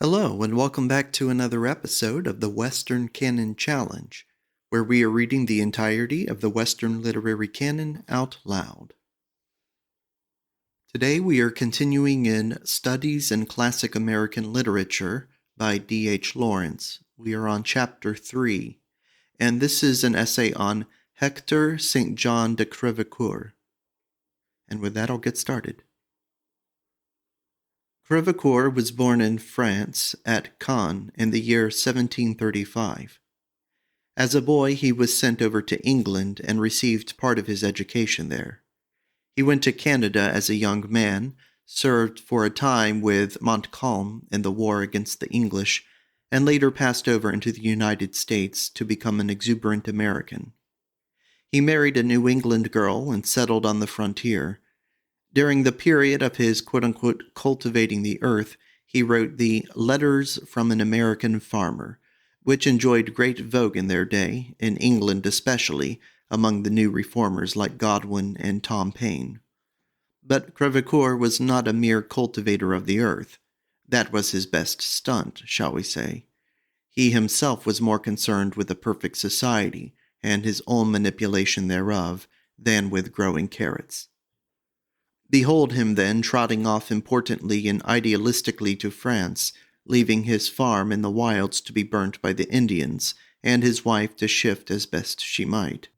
Hello, and welcome back to another episode of the Western Canon Challenge, where we are reading the entirety of the Western literary canon out loud. Today we are continuing in Studies in Classic American Literature by D.H. Lawrence. We are on Chapter 3, and this is an essay on Hector St. John de Crèvecoeur. And with that, I'll get started. Crèvecoeur was born in France at Caen in the year 1735. As a boy, he was sent over to England and received part of his education there. He went to Canada as a young man, served for a time with Montcalm in the war against the English, and later passed over into the United States to become an exuberant American. He married a New England girl and settled on the frontier. During the period of his quote-unquote cultivating the earth, he wrote the Letters from an American Farmer, which enjoyed great vogue in their day, in England especially, among the new reformers like Godwin and Tom Paine. But Crèvecoeur was not a mere cultivator of the earth. That was his best stunt, shall we say. He himself was more concerned with a perfect society, and his own manipulation thereof, than with growing carrots. Behold him then trotting off importantly and idealistically to France, leaving his farm in the wilds to be burnt by the Indians, and his wife to shift as best she might.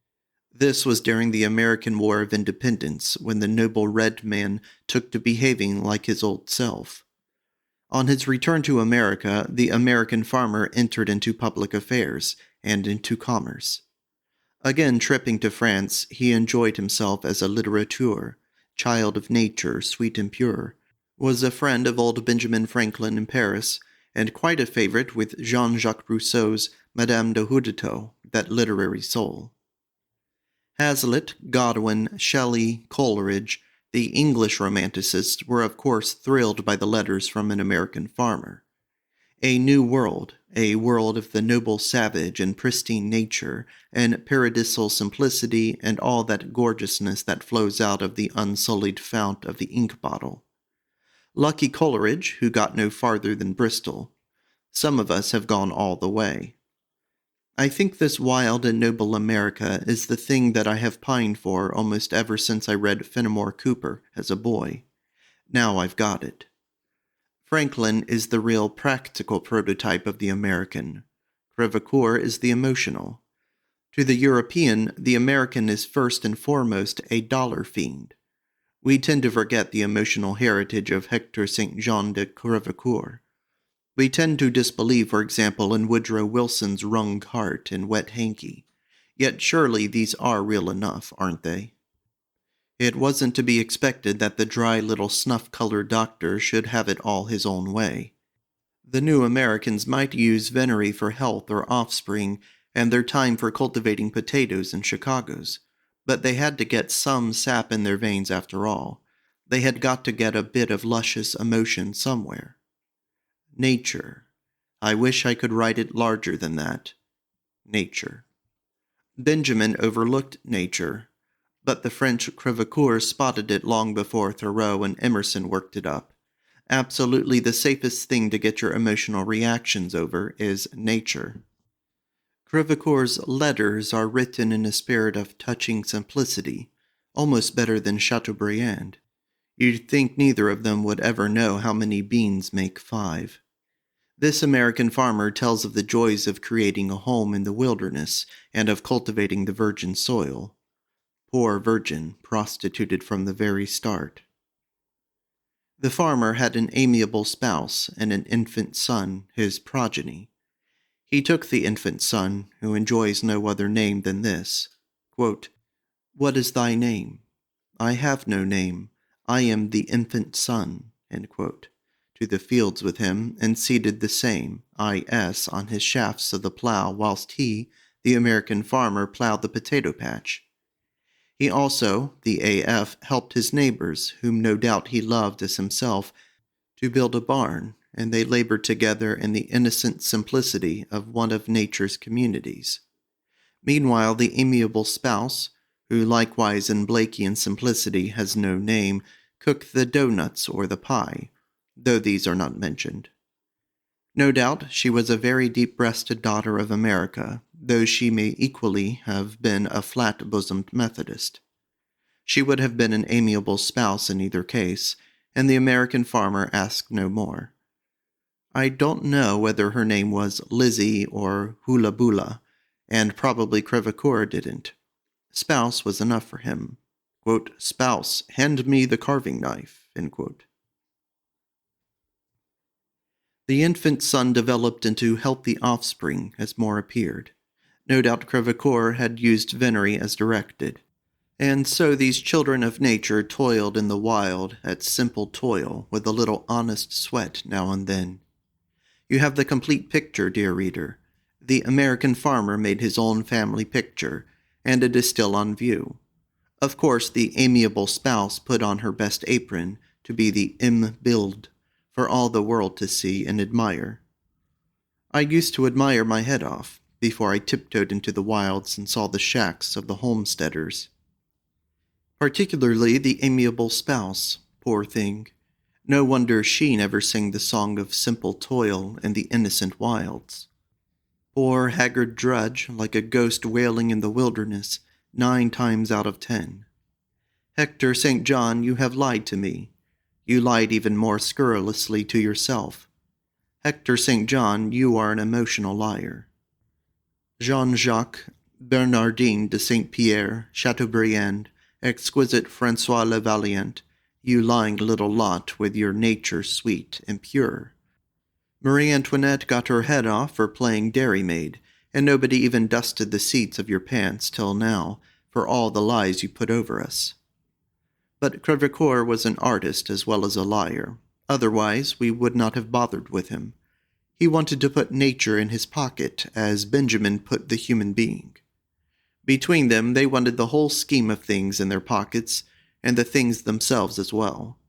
This was during the American War of Independence, when the noble red man took to behaving like his old self. On his return to America, the American farmer entered into public affairs, and into commerce. Again tripping to France, he enjoyed himself as a litterateur, child of nature, sweet and pure, was a friend of old Benjamin Franklin in Paris, and quite a favorite with Jean-Jacques Rousseau's Madame de Houdetot, that literary soul. Hazlitt, Godwin, Shelley, Coleridge, the English romanticists were of course thrilled by the letters from an American farmer. A new world, a world of the noble savage and pristine nature, and paradisal simplicity, and all that gorgeousness that flows out of the unsullied fount of the ink bottle. Lucky Coleridge, who got no farther than Bristol. Some of us have gone all the way. I think this wild and noble America is the thing that I have pined for almost ever since I read Fenimore Cooper as a boy. Now I've got it. Franklin is the real practical prototype of the American. Crèvecoeur is the emotional. To the European, the American is first and foremost a dollar fiend. We tend to forget the emotional heritage of Hector St. John de Crèvecoeur. We tend to disbelieve, for example, in Woodrow Wilson's wrung heart and wet hanky. Yet surely these are real enough, aren't they? It wasn't to be expected that the dry little snuff-colored doctor should have it all his own way. The new Americans might use venery for health or offspring, and their time for cultivating potatoes and Chicagos. But they had to get some sap in their veins after all. They had got to get a bit of luscious emotion somewhere. Nature. I wish I could write it larger than that. Nature. Benjamin overlooked nature, but the French Crèvecoeur spotted it long before Thoreau and Emerson worked it up. Absolutely the safest thing to get your emotional reactions over is nature. Crèvecoeur's letters are written in a spirit of touching simplicity, almost better than Chateaubriand. You'd think neither of them would ever know how many beans make 5. This American farmer tells of the joys of creating a home in the wilderness and of cultivating the virgin soil. Poor virgin, prostituted from the very start. The farmer had an amiable spouse and an infant son, his progeny. He took the infant son, who enjoys no other name than this. Quote, "What is thy name? I have no name. I am the infant son," end quote, to the fields with him, and seated the same, I.S., on his shafts of the plow, whilst he, the American farmer, plowed the potato patch. He also, the A.F., helped his neighbors, whom no doubt he loved as himself, to build a barn, and they labored together in the innocent simplicity of one of nature's communities. Meanwhile, the amiable spouse, who likewise in Blakean simplicity has no name, cooked the doughnuts or the pie, though these are not mentioned. No doubt she was a very deep-breasted daughter of America, though she may equally have been a flat-bosomed Methodist. She would have been an amiable spouse in either case, and the American farmer asked no more. I don't know whether her name was Lizzie or Hula Bula, and probably Crèvecoeur didn't. Spouse was enough for him. Quote, "Spouse, hand me the carving knife." End quote. The infant son developed into healthy offspring as more appeared. No doubt Crèvecoeur had used venery as directed. And so these children of nature toiled in the wild at simple toil with a little honest sweat now and then. You have the complete picture, dear reader. The American farmer made his own family picture, and it is still on view. Of course, the amiable spouse put on her best apron to be the im-bild for all the world to see and admire. I used to admire my head off before I tiptoed into the wilds and saw the shacks of the homesteaders. Particularly the amiable spouse, poor thing. No wonder she never sang the song of simple toil in the innocent wilds. Poor haggard drudge, like a ghost wailing in the wilderness, 9 times out of 10. Hector St. John, you have lied to me. You lied even more scurrilously to yourself. Hector St. John, you are an emotional liar. Jean-Jacques, Bernardin de Saint-Pierre, Chateaubriand, exquisite François le Valiant, you lying little lot with your nature sweet and pure. Marie Antoinette got her head off for playing dairymaid, and nobody even dusted the seats of your pants till now, for all the lies you put over us. But Crèvecoeur was an artist as well as a liar. Otherwise, we would not have bothered with him. He wanted to put nature in his pocket, as Benjamin put the human being. Between them, they wanted the whole scheme of things in their pockets, and the things themselves as well.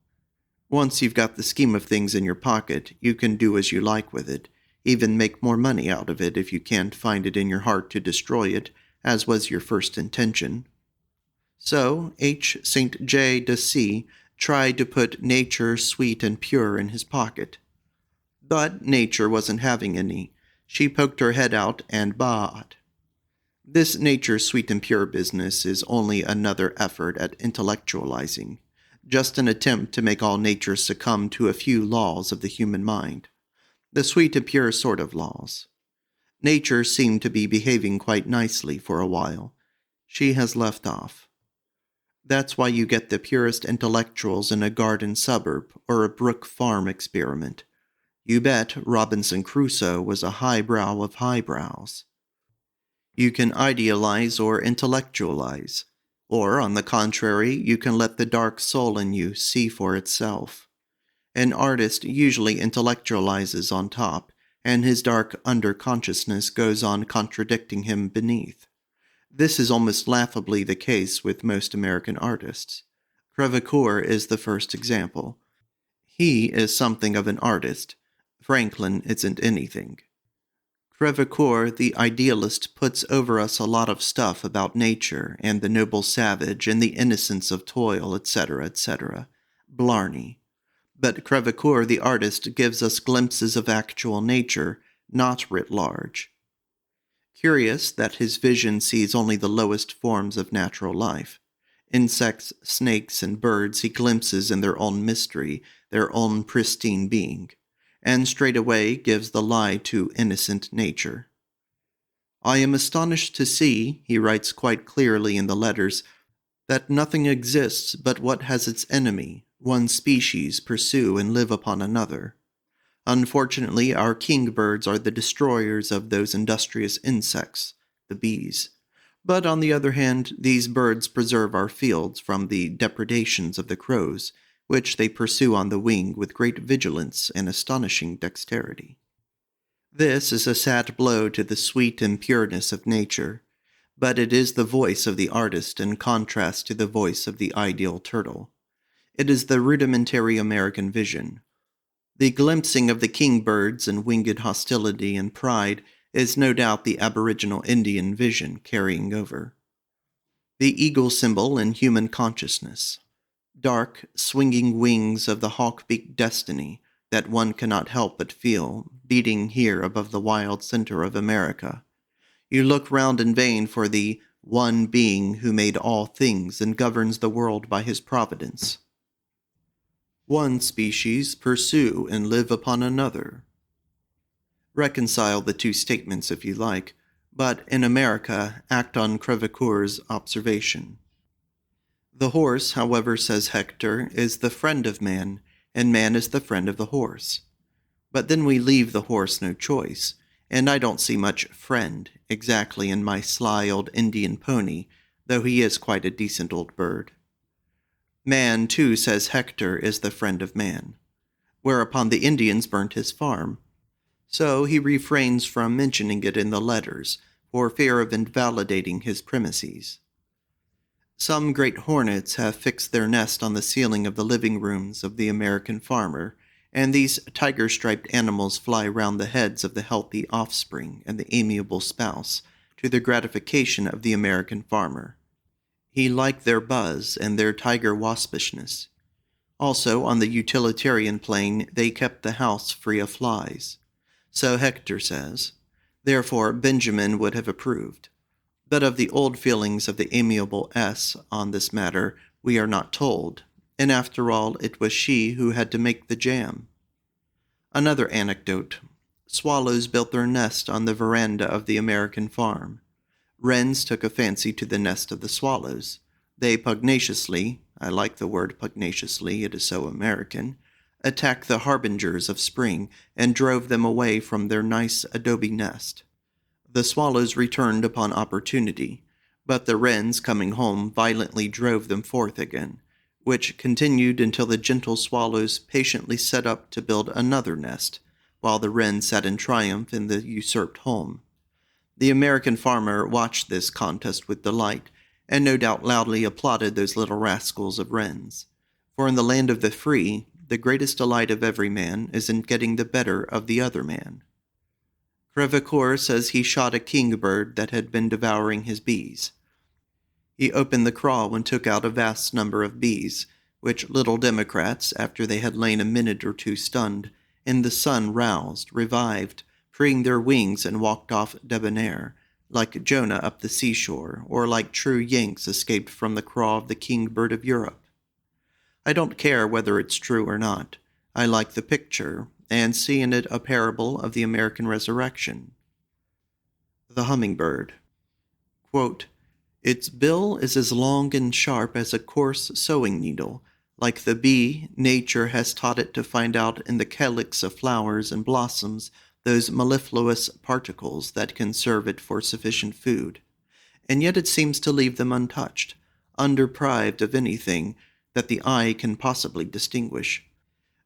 Once you've got the scheme of things in your pocket, you can do as you like with it, even make more money out of it if you can't find it in your heart to destroy it, as was your first intention. So, H. St. J. de C. tried to put nature sweet and pure in his pocket. But nature wasn't having any. She poked her head out and baaed. This nature sweet and pure business is only another effort at intellectualizing, just an attempt to make all nature succumb to a few laws of the human mind, the sweet and pure sort of laws. Nature seemed to be behaving quite nicely for a while. She has left off. That's why you get the purest intellectuals in a garden suburb or a brook farm experiment. You bet Robinson Crusoe was a highbrow of highbrows. You can idealize or intellectualize, or, on the contrary, you can let the dark soul in you see for itself. An artist usually intellectualizes on top, and his dark underconsciousness goes on contradicting him beneath. This is almost laughably the case with most American artists. Crèvecoeur is the first example. He is something of an artist. Franklin isn't anything. Crèvecoeur, the idealist, puts over us a lot of stuff about nature and the noble savage and the innocence of toil, etc., etc. Blarney. But Crèvecoeur, the artist, gives us glimpses of actual nature, not writ large. Curious that his vision sees only the lowest forms of natural life. Insects, snakes, and birds he glimpses in their own mystery, their own pristine being, and straightway gives the lie to innocent nature. I am astonished to see, he writes quite clearly in the letters, that nothing exists but what has its enemy, one species, pursue and live upon another. Unfortunately, our kingbirds are the destroyers of those industrious insects, the bees. But on the other hand, these birds preserve our fields from the depredations of the crows, which they pursue on the wing with great vigilance and astonishing dexterity. This is a sad blow to the sweet and pureness of nature, but it is the voice of the artist in contrast to the voice of the ideal turtle. It is the rudimentary American vision. The glimpsing of the kingbirds and winged hostility and pride is no doubt the aboriginal Indian vision carrying over. The eagle symbol in human consciousness. Dark, swinging wings of the hawk-beaked destiny that one cannot help but feel beating here above the wild center of America. You look round in vain for the one being who made all things and governs the world by his providence. One species pursue and live upon another. Reconcile the two statements if you like, but in America, act on Crèvecoeur's observation. The horse, however, says Hector, is the friend of man, and man is the friend of the horse. But then we leave the horse no choice, and I don't see much friend exactly in my sly old Indian pony, though he is quite a decent old bird. Man, too, says Hector, is the friend of man. Whereupon the Indians burnt his farm. So he refrains from mentioning it in the letters, for fear of invalidating his premises. Some great hornets have fixed their nest on the ceiling of the living rooms of the American farmer, and these tiger-striped animals fly round the heads of the healthy offspring and the amiable spouse, to the gratification of the American farmer. He liked their buzz and their tiger waspishness. Also, on the utilitarian plane, they kept the house free of flies. So Hector says. Therefore, Benjamin would have approved. But of the old feelings of the amiable S on this matter we are not told, and after all it was she who had to make the jam. Another anecdote. Swallows built their nest on the veranda of the American farm. Wrens took a fancy to the nest of the swallows. They pugnaciously, I like the word pugnaciously, it is so American, attacked the harbingers of spring and drove them away from their nice adobe nest. The swallows returned upon opportunity, but the wrens, coming home, violently drove them forth again, which continued until the gentle swallows patiently set up to build another nest, while the wrens sat in triumph in the usurped home. The American farmer watched this contest with delight, and no doubt loudly applauded those little rascals of wrens. For in the land of the free, the greatest delight of every man is in getting the better of the other man. Crèvecoeur says he shot a kingbird that had been devouring his bees. He opened the craw and took out a vast number of bees, which little democrats, after they had lain a minute or two stunned, in the sun roused, revived, freeing their wings and walked off debonair, like Jonah up the seashore, or like true Yanks escaped from the craw of the kingbird of Europe. I don't care whether it's true or not. I like the picture, and see in it a parable of the American resurrection. The hummingbird. Quote, its bill is as long and sharp as a coarse sewing needle. Like the bee, nature has taught it to find out in the calyx of flowers and blossoms those mellifluous particles that can serve it for sufficient food. And yet it seems to leave them untouched, undeprived of anything that the eye can possibly distinguish.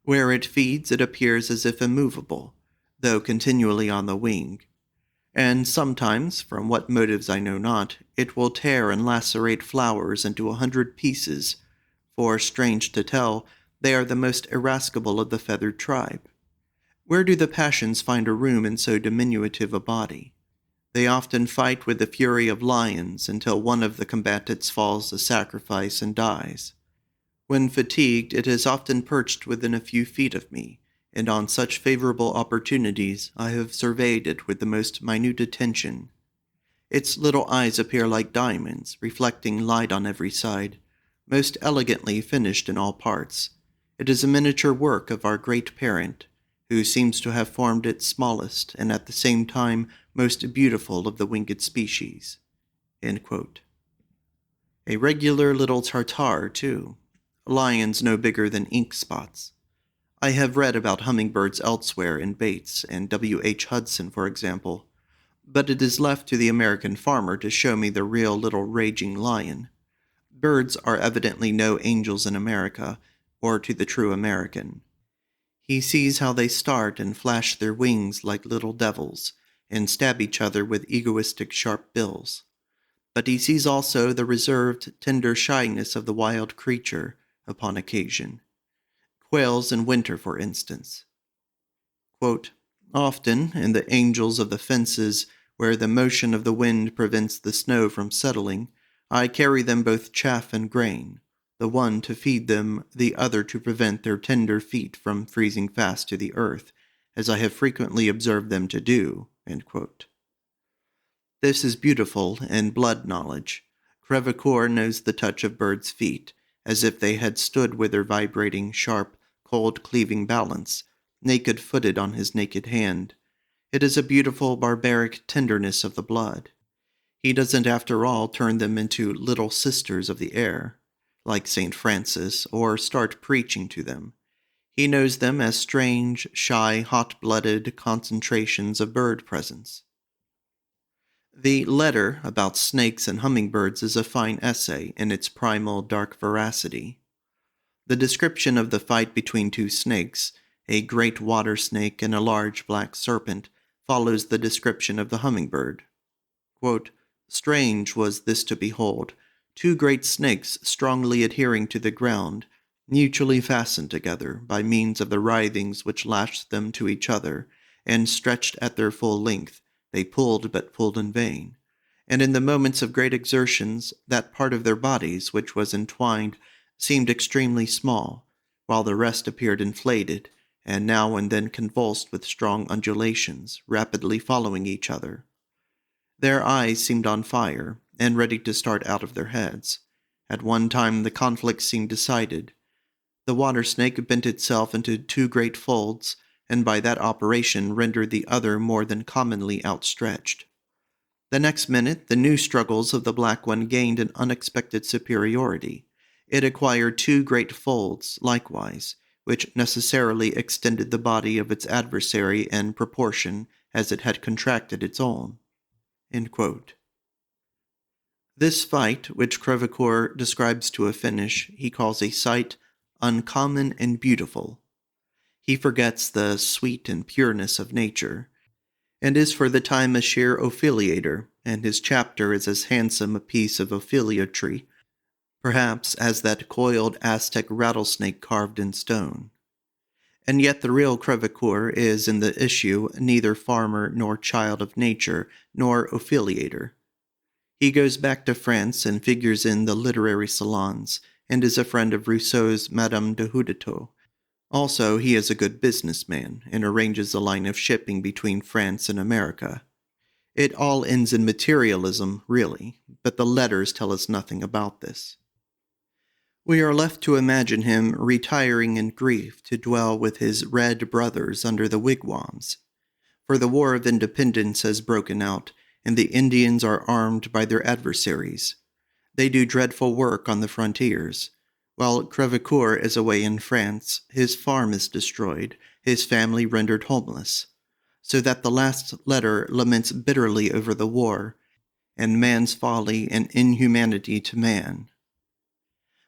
Where it feeds it appears as if immovable, though continually on the wing. And sometimes, from what motives I know not, it will tear and lacerate flowers into 100 pieces, for, strange to tell, they are the most irascible of the feathered tribe. Where do the passions find a room in so diminutive a body? They often fight with the fury of lions until one of the combatants falls a sacrifice and dies. When fatigued, it is often perched within a few feet of me, and on such favorable opportunities I have surveyed it with the most minute attention. Its little eyes appear like diamonds, reflecting light on every side, most elegantly finished in all parts. It is a miniature work of our great parent, who seems to have formed it smallest and at the same time most beautiful of the winged species. End quote. A regular little Tartar, too. Lions no bigger than ink spots. I have read about hummingbirds elsewhere in Bates and W. H. Hudson, for example, but it is left to the American farmer to show me the real little raging lion. Birds are evidently no angels in America, or to the true American. He sees how they start and flash their wings like little devils, and stab each other with egoistic sharp bills. But he sees also the reserved, tender shyness of the wild creature, upon occasion. Quails in winter, for instance. Quote, often, in the angels of the fences, where the motion of the wind prevents the snow from settling, I carry them both chaff and grain, the one to feed them, the other to prevent their tender feet from freezing fast to the earth, as I have frequently observed them to do." End quote. This is beautiful and blood knowledge. Crèvecoeur knows the touch of birds' feet, as if they had stood with their vibrating, sharp, cold-cleaving balance, naked-footed on his naked hand. It is a beautiful, barbaric tenderness of the blood. He doesn't, after all, turn them into little sisters of the air, like St. Francis, or start preaching to them. He knows them as strange, shy, hot-blooded concentrations of bird presence. The letter about snakes and hummingbirds is a fine essay in its primal, dark veracity. The description of the fight between two snakes, a great water snake and a large black serpent, follows the description of the hummingbird. Quote, "Strange was this to behold, two great snakes strongly adhering to the ground, mutually fastened together by means of the writhings which lashed them to each other, and stretched at their full length, they pulled but pulled in vain. And in the moments of great exertions, that part of their bodies which was entwined seemed extremely small, while the rest appeared inflated, and now and then convulsed with strong undulations, rapidly following each other. Their eyes seemed on fire, and ready to start out of their heads. At one time the conflict seemed decided. The water snake bent itself into two great folds, and by that operation rendered the other more than commonly outstretched. The next minute the new struggles of the black one gained an unexpected superiority. It acquired two great folds, likewise, which necessarily extended the body of its adversary in proportion as it had contracted its own." End quote. This fight, which Crèvecoeur describes to a finish, he calls a sight uncommon and beautiful. He forgets the sweet and pureness of nature, and is for the time a sheer opheliator, and his chapter is as handsome a piece of opheliatry, perhaps, as that coiled Aztec rattlesnake carved in stone. And yet the real Crèvecoeur is, in the issue, neither farmer nor child of nature, nor opheliator. He goes back to France and figures in the literary salons, and is a friend of Rousseau's Madame de Houdetot. Also, he is a good businessman, and arranges a line of shipping between France and America. It all ends in materialism, really, but the letters tell us nothing about this. We are left to imagine him retiring in grief to dwell with his red brothers under the wigwams. For the War of Independence has broken out, and the Indians are armed by their adversaries. They do dreadful work on the frontiers. While Crèvecoeur is away in France, his farm is destroyed, his family rendered homeless, so that the last letter laments bitterly over the war, and man's folly and inhumanity to man.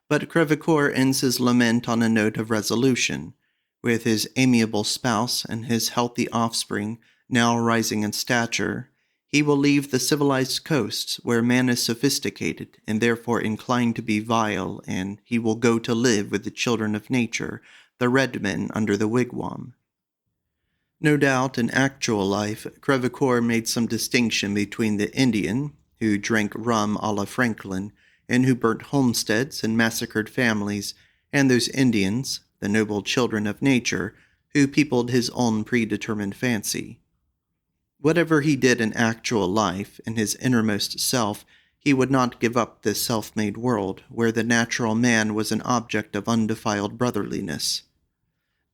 But Crèvecoeur ends his lament on a note of resolution. With his amiable spouse and his healthy offspring now rising in stature, he will leave the civilized coasts where man is sophisticated and therefore inclined to be vile, and he will go to live with the children of nature, the red men under the wigwam. No doubt, in actual life, Crèvecoeur made some distinction between the Indian, who drank rum a la Franklin, and who burnt homesteads and massacred families, and those Indians, the noble children of nature, who peopled his own predetermined fancy. Whatever he did in actual life, in his innermost self, he would not give up this self-made world, where the natural man was an object of undefiled brotherliness.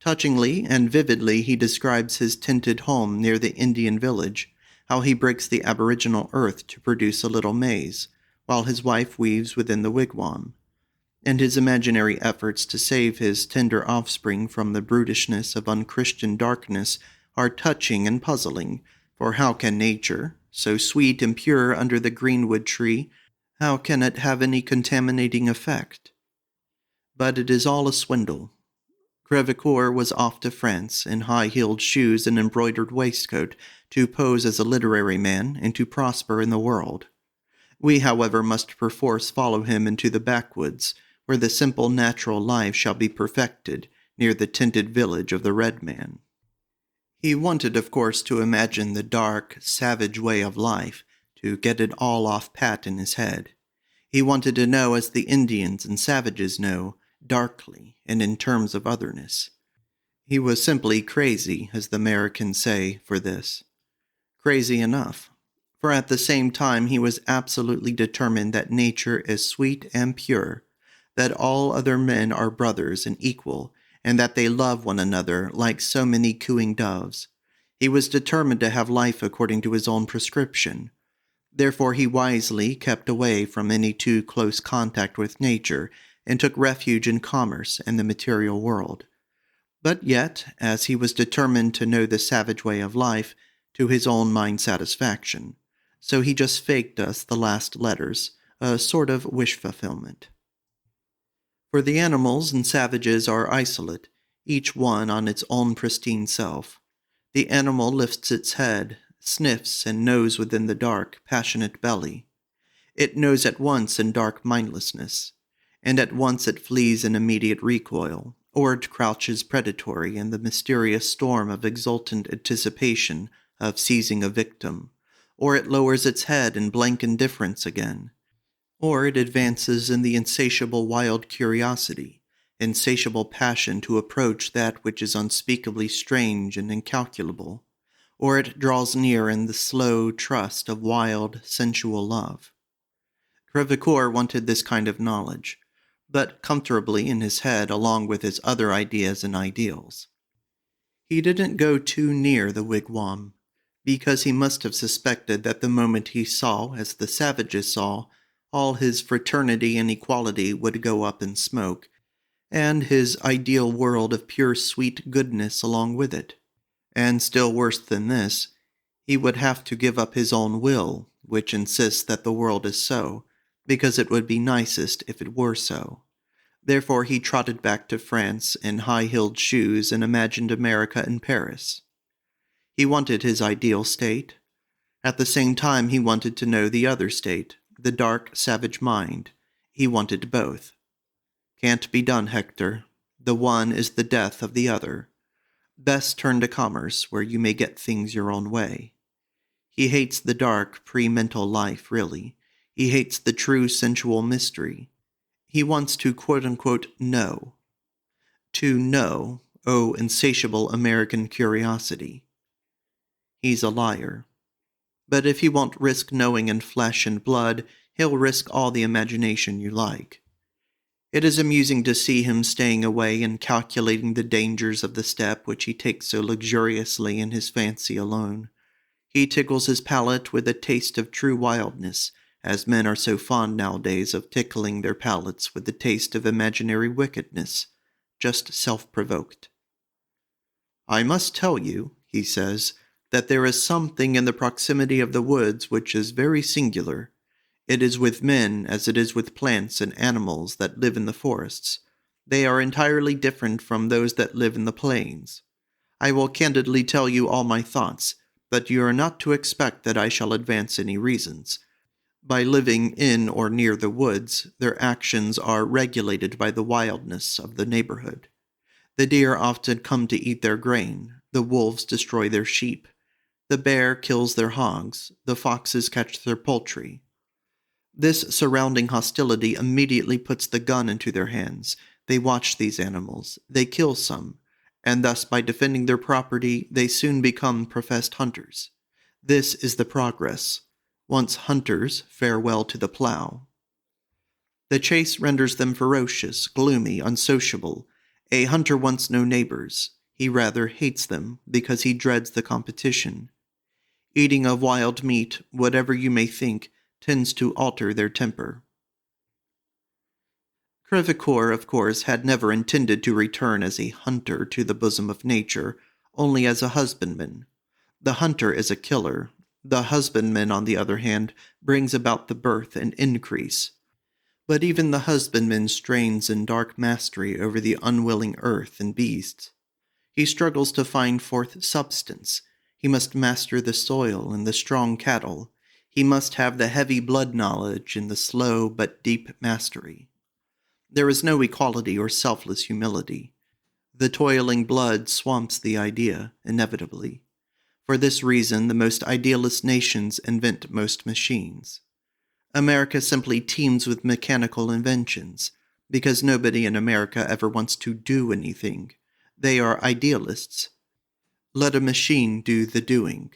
Touchingly and vividly he describes his tented home near the Indian village, how he breaks the aboriginal earth to produce a little maize, while his wife weaves within the wigwam, and his imaginary efforts to save his tender offspring from the brutishness of unchristian darkness are touching and puzzling, for how can nature, so sweet and pure under the greenwood tree, how can it have any contaminating effect? But it is all a swindle. Crèvecoeur was off to France in high-heeled shoes and embroidered waistcoat to pose as a literary man and to prosper in the world. We, however, must perforce follow him into the backwoods, where the simple natural life shall be perfected, near the tented village of the red man. He wanted, of course, to imagine the dark, savage way of life, to get it all off pat in his head. He wanted to know as the Indians and savages know, darkly and in terms of otherness. He was simply crazy, as the Americans say, for this. Crazy enough. For at the same time he was absolutely determined that nature is sweet and pure, that all other men are brothers and equal, and that they love one another like so many cooing doves. He was determined to have life according to his own prescription. Therefore he wisely kept away from any too close contact with nature and took refuge in commerce and the material world. But yet, as he was determined to know the savage way of life to his own mind satisfaction, so he just faked us the last letters, a sort of wish fulfillment. For the animals and savages are isolate, each one on its own pristine self. The animal lifts its head, sniffs, and knows within the dark, passionate belly. It knows at once in dark mindlessness, and at once it flees in immediate recoil, or it crouches predatory in the mysterious storm of exultant anticipation of seizing a victim, or it lowers its head in blank indifference again, or it advances in the insatiable wild curiosity, insatiable passion to approach that which is unspeakably strange and incalculable, or it draws near in the slow trust of wild, sensual love. Crèvecoeur wanted this kind of knowledge, but comfortably in his head along with his other ideas and ideals. He didn't go too near the wigwam, because he must have suspected that the moment he saw, as the savages saw, all his fraternity and equality would go up in smoke, and his ideal world of pure sweet goodness along with it. And still worse than this, he would have to give up his own will, which insists that the world is so, because it would be nicest if it were so. Therefore he trotted back to France in high-heeled shoes and imagined America in Paris. He wanted his ideal state. At the same time he wanted to know the other state, the dark, savage mind. He wanted both. Can't be done, Hector. The one is the death of the other. Best turn to commerce, where you may get things your own way. He hates the dark, pre-mental life, really. He hates the true sensual mystery. He wants to quote-unquote know. To know, oh insatiable American curiosity. He's a liar. But if he won't risk knowing in flesh and blood, he'll risk all the imagination you like. It is amusing to see him staying away and calculating the dangers of the step which he takes so luxuriously in his fancy alone. He tickles his palate with a taste of true wildness, as men are so fond nowadays of tickling their palates with the taste of imaginary wickedness, just self-provoked. I must tell you, he says, that there is something in the proximity of the woods which is very singular. It is with men as it is with plants and animals that live in the forests. They are entirely different from those that live in the plains. I will candidly tell you all my thoughts, but you are not to expect that I shall advance any reasons. By living in or near the woods, their actions are regulated by the wildness of the neighborhood. The deer often come to eat their grain, the wolves destroy their sheep, the bear kills their hogs, the foxes catch their poultry. This surrounding hostility immediately puts the gun into their hands. They watch these animals, they kill some, and thus by defending their property they soon become professed hunters. This is the progress. Once hunters, farewell to the plow. The chase renders them ferocious, gloomy, unsociable. A hunter wants no neighbors. He rather hates them because he dreads the competition. Eating of wild meat, whatever you may think, tends to alter their temper. Crèvecoeur, of course, had never intended to return as a hunter to the bosom of nature, only as a husbandman. The hunter is a killer. The husbandman, on the other hand, brings about the birth and increase. But even the husbandman strains in dark mastery over the unwilling earth and beasts. He struggles to find forth substance. He must master the soil and the strong cattle. He must have the heavy blood knowledge and the slow but deep mastery. There is no equality or selfless humility. The toiling blood swamps the idea, inevitably. For this reason, the most idealist nations invent most machines. America simply teems with mechanical inventions, because nobody in America ever wants to do anything. They are idealists. Let a machine do the doing.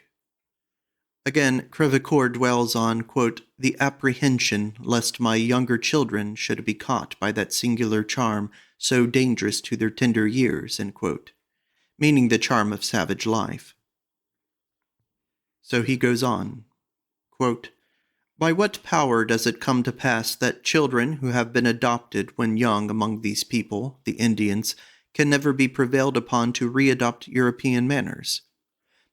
Again, Crèvecoeur dwells on, quote, the apprehension lest my younger children should be caught by that singular charm so dangerous to their tender years, end quote, meaning the charm of savage life. So he goes on, quote, by what power does it come to pass that children who have been adopted when young among these people, the Indians, can never be prevailed upon to readopt European manners?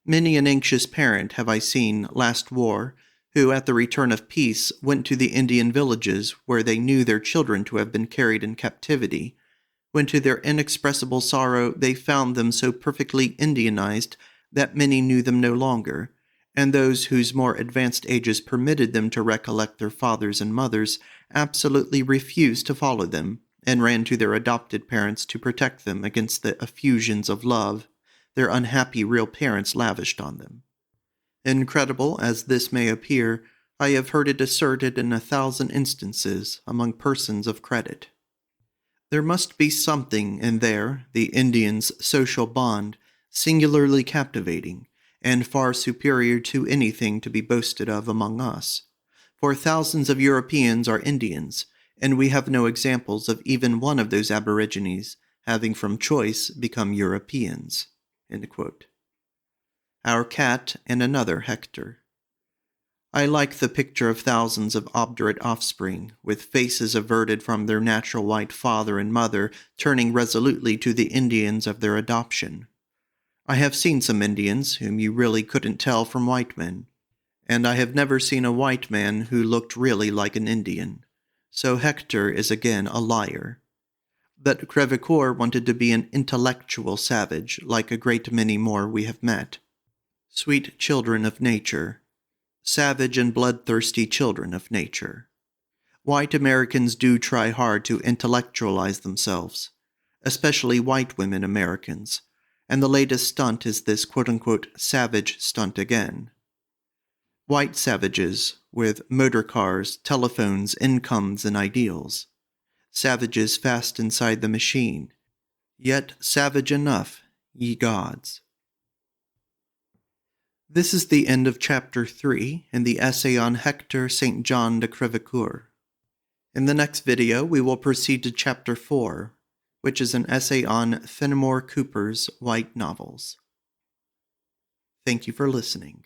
Many an anxious parent have I seen last war, who at the return of peace went to the Indian villages where they knew their children to have been carried in captivity, when to their inexpressible sorrow they found them so perfectly Indianized that many knew them no longer, and those whose more advanced ages permitted them to recollect their fathers and mothers absolutely refused to follow them, and ran to their adopted parents to protect them against the effusions of love their unhappy real parents lavished on them. Incredible as this may appear, I have heard it asserted in 1,000 instances among persons of credit. There must be something in there, the Indian's social bond, singularly captivating, and far superior to anything to be boasted of among us. For thousands of Europeans are Indians, and we have no examples of even one of those aborigines having from choice become Europeans. End quote. Our cat and another Hector. I like the picture of thousands of obdurate offspring, with faces averted from their natural white father and mother, turning resolutely to the Indians of their adoption. I have seen some Indians whom you really couldn't tell from white men, and I have never seen a white man who looked really like an Indian. So Hector is again a liar. But Crèvecoeur wanted to be an intellectual savage, like a great many more we have met. Sweet children of nature. Savage and bloodthirsty children of nature. White Americans do try hard to intellectualize themselves, especially white women Americans, and the latest stunt is this quote-unquote savage stunt again. White savages, with motor cars, telephones, incomes, and ideals. Savages fast inside the machine, yet savage enough, ye gods. This is the end of Chapter 3 in the essay on Hector St. John de Crèvecoeur. In the next video, we will proceed to Chapter 4, which is an essay on Fenimore Cooper's white novels. Thank you for listening.